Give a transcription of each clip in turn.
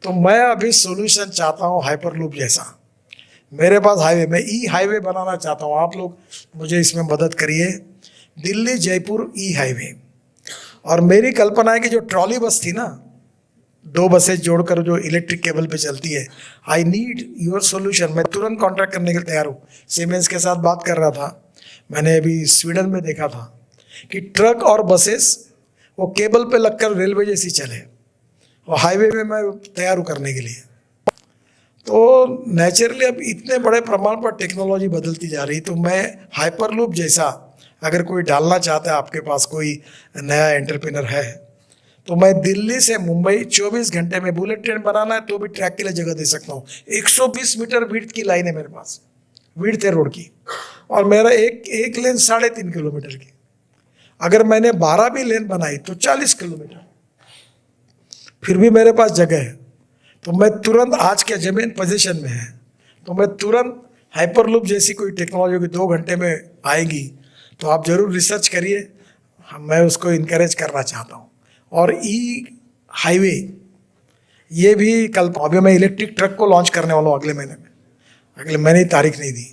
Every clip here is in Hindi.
तो मैं अभी सॉल्यूशन चाहता हूँ हाइपरलूप जैसा। मेरे पास हाईवे, मैं ई हाईवे बनाना चाहता हूँ, आप लोग मुझे इसमें मदद करिए। दिल्ली जयपुर ई हाईवे। और मेरी कल्पना है कि जो ट्रॉली बस थी ना, 2 बसें जोड़कर जो इलेक्ट्रिक केबल पे चलती है, आई नीड योर सोल्यूशन। मैं तुरंत कॉन्ट्रैक्ट करने के लिए तैयार हूँ। सीमेंस के साथ बात कर रहा था, मैंने अभी स्वीडन में देखा था कि ट्रक और बसेस वो केबल पे लगकर रेलवे जैसी चले, और हाईवे में मैं तैयार हूँ करने के लिए। तो नेचुरली अब इतने बड़े प्रमाण पर टेक्नोलॉजी बदलती जा रही, तो मैं हाइपरलूप जैसा अगर कोई डालना चाहता है, आपके पास कोई नया एंटरप्रेन्योर है, तो मैं दिल्ली से मुंबई 24 घंटे में, बुलेट ट्रेन बनाना है तो भी ट्रैक के लिए जगह दे सकता हूँ। 120 मीटर विड्थ की लाइन है मेरे पास, विड्थ है रोड की, और मेरा एक लेन 3.5 किलोमीटर की। अगर मैंने 12 भी लेन बनाई तो 40 किलोमीटर, फिर भी मेरे पास जगह है। तो मैं तुरंत, आज के जमीन पोजीशन में है, तो मैं तुरंत हाइपरलूप जैसी कोई टेक्नोलॉजी की 2 घंटे में आएगी, तो आप जरूर रिसर्च करिए। मैं उसको इनकरेज करना चाहता हूँ। और ई हाईवे ये भी कल, अभी मैं इलेक्ट्रिक ट्रक को लॉन्च करने वाला हूँ अगले महीने में। अगले महीने ही तारीख नहीं दी,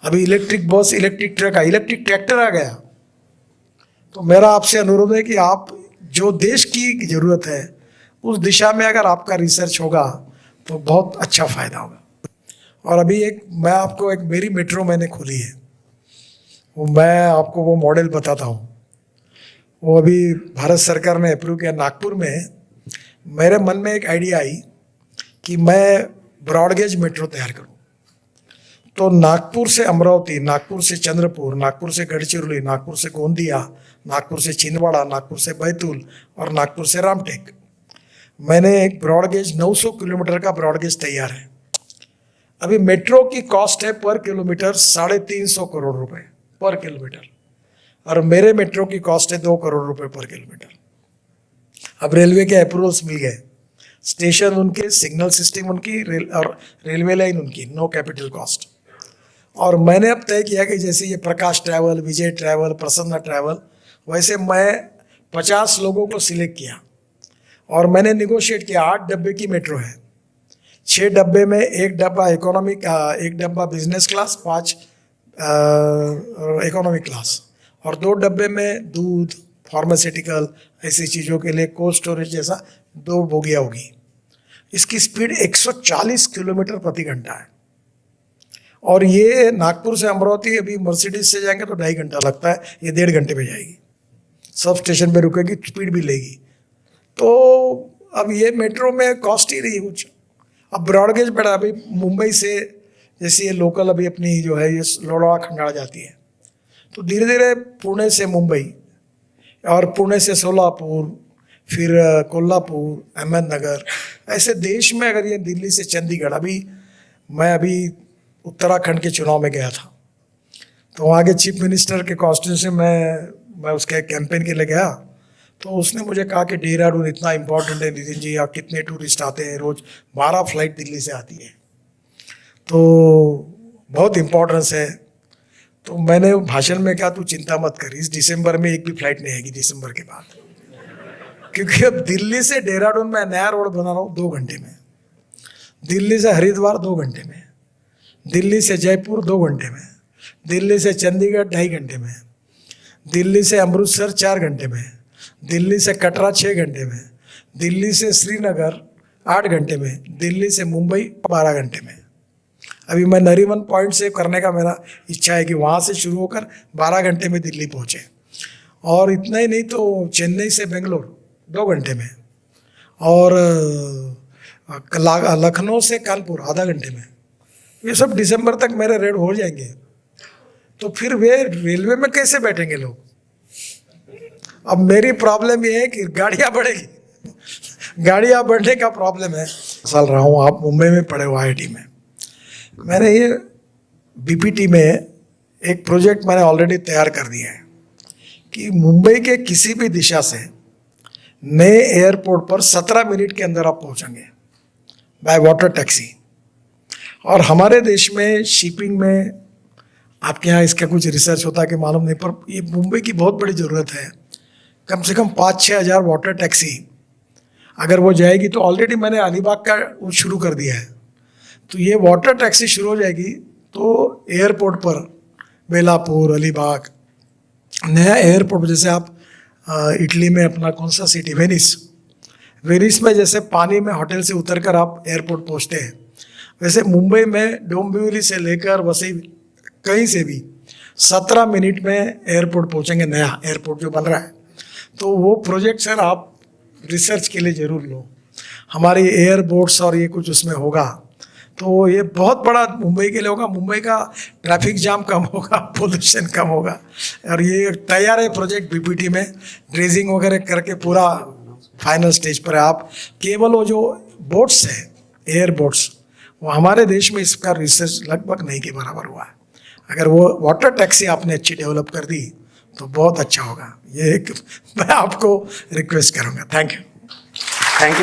अभी electric bus, electric truck, electric tractor आ गया। तो मेरा आपसे अनुरोध है कि आप, जो देश की ज़रूरत है उस दिशा में अगर आपका रिसर्च होगा तो बहुत अच्छा फ़ायदा होगा। और अभी मैं आपको एक मेरी मेट्रो मैंने खोली है, वो मैं आपको वो मॉडल बताता हूँ। वो अभी भारत सरकार ने अप्रूव किया नागपुर में। मेरे मन में एक आइडिया आई कि मैं ब्रॉडगेज मेट्रो तैयार करूँ। तो नागपुर से अमरावती, नागपुर से चंद्रपुर, नागपुर से गढ़चिरौली, नागपुर से गोंदिया, नागपुर से छिंदवाड़ा, नागपुर से बैतूल और नागपुर से रामटेक, मैंने एक ब्रॉडगेज 900 किलोमीटर का ब्रॉडगेज तैयार है। अभी मेट्रो की कॉस्ट है पर किलोमीटर 350 करोड़ रुपए पर किलोमीटर, और मेरे मेट्रो की कॉस्ट है 2 करोड़ रुपए पर किलोमीटर। अब रेलवे के अप्रूवल्स मिल गए, स्टेशन उनके, सिग्नल सिस्टम उनकी, और रेलवे लाइन उनकी, नो कैपिटल कॉस्ट। और मैंने अब तय किया कि जैसे ये प्रकाश ट्रैवल, विजय ट्रैवल, प्रसन्ना ट्रैवल, वैसे मैं 50 लोगों को सिलेक्ट किया और मैंने निगोशिएट किया। 8 डब्बे की मेट्रो है, 6 डब्बे में 1 डब्बा इकोनॉमिक, 1 डब्बा बिजनेस क्लास, 5 इकोनॉमिक क्लास, और 2 डब्बे में दूध, फार्मास्यूटिकल, ऐसी चीज़ों के लिए कोल्ड स्टोरेज जैसा 2 बोगियाँ होगी। इसकी स्पीड 140 किलोमीटर प्रति घंटा है। और ये नागपुर से अमरावती अभी मर्सिडीज से जाएंगे तो 2.5 घंटा लगता है, ये 1.5 घंटे में जाएगी। सब स्टेशन पे रुकेगी, स्पीड भी लेगी। तो अब ये मेट्रो में कॉस्ट ही नहीं कुछ। अब ब्रॉडगेज बढ़ा, अभी मुंबई से जैसे ये लोकल अभी अपनी जो है ये लोनावला खंडाला जाती है, तो धीरे धीरे पुणे से मुंबई, और पुणे से सोलापुर, फिर कोल्हापुर, अहमदनगर, ऐसे देश में अगर ये दिल्ली से चंडीगढ़, मैं अभी उत्तराखंड के चुनाव में गया था, तो वहाँ के चीफ मिनिस्टर के कॉन्स्टिट्यूंसी में मैं उसके कैंपेन के लिए गया, तो उसने मुझे कहा कि देहरादून इतना इम्पोर्टेंट है नितिन जी, आप कितने टूरिस्ट आते हैं, रोज़ 12 फ्लाइट दिल्ली से आती है, तो बहुत इम्पोर्टेंस है। तो मैंने भाषण में कहा, तू चिंता मत कर, इस दिसंबर में एक भी फ्लाइट नहीं आएगी दिसंबर के बाद, क्योंकि अब दिल्ली से देहरादून में नया रोड बना रहा हूँ 2 घंटे में, दिल्ली से हरिद्वार 2 घंटे में, दिल्ली से जयपुर 2 घंटे में, दिल्ली से चंडीगढ़ 2.5 घंटे में, दिल्ली से अमृतसर 4 घंटे में, दिल्ली से कटरा 6 घंटे में, दिल्ली से श्रीनगर 8 घंटे में, दिल्ली से मुंबई 12 घंटे में। अभी मैं नरीमन पॉइंट से करने का मेरा इच्छा है कि वहाँ से शुरू होकर 12 घंटे में दिल्ली पहुँचे, और इतना ही नहीं तो चेन्नई से बेंगलोर 2 घंटे में, और लखनऊ से कानपुर आधा घंटे में। ये सब दिसंबर तक मेरे रेड हो जाएंगे। तो फिर वे रेलवे में कैसे बैठेंगे लोग? अब मेरी प्रॉब्लम ये है कि गाड़ियाँ बढ़ेगी, गाड़ियाँ बढ़ने का प्रॉब्लम है। साल रहा हूँ, आप मुंबई में पढ़े हो IIT में, मैंने ये BPT में एक प्रोजेक्ट मैंने ऑलरेडी तैयार कर दिया है कि मुंबई के किसी भी दिशा से नए एयरपोर्ट पर 17 मिनट के अंदर आप पहुंचेंगे बाय वाटर टैक्सी। और हमारे देश में शिपिंग में, आपके यहाँ इसका कुछ रिसर्च होता है कि मालूम नहीं, पर ये मुंबई की बहुत बड़ी ज़रूरत है। कम से कम 5-6 हज़ार वाटर टैक्सी अगर वो जाएगी तो ऑलरेडी मैंने अलीबाग का वो शुरू कर दिया है, तो ये वाटर टैक्सी शुरू हो जाएगी तो एयरपोर्ट पर बेलापुर, अलीबाग, नया एयरपोर्ट, जैसे आप इटली में अपना कौन सा सिटी, वेनिस में जैसे पानी में होटल से उतरकर आप एयरपोर्ट पहुंचते हैं, वैसे मुंबई में डोंबिवली से लेकर वसई कहीं से भी 17 मिनट में एयरपोर्ट पहुंचेंगे, नया एयरपोर्ट जो बन रहा है। तो वो प्रोजेक्ट सर आप रिसर्च के लिए ज़रूर लो, हमारी एयर बोट्स और ये कुछ उसमें होगा, तो ये बहुत बड़ा मुंबई के लिए होगा। मुंबई का ट्रैफिक जाम कम होगा, पोल्यूशन कम होगा। और ये तैयार है प्रोजेक्ट बीपीटी में, ड्रेजिंग वगैरह करके पूरा फाइनल स्टेज पर है। आप केवल वो जो बोट्स हैं, एयर बोट्स, वो हमारे देश में इसका रिसर्च लगभग नहीं के बराबर हुआ है। अगर वो वाटर टैक्सी आपने अच्छी डेवलप कर दी तो बहुत अच्छा होगा। ये एक मैं आपको रिक्वेस्ट करूँगा। Thank you.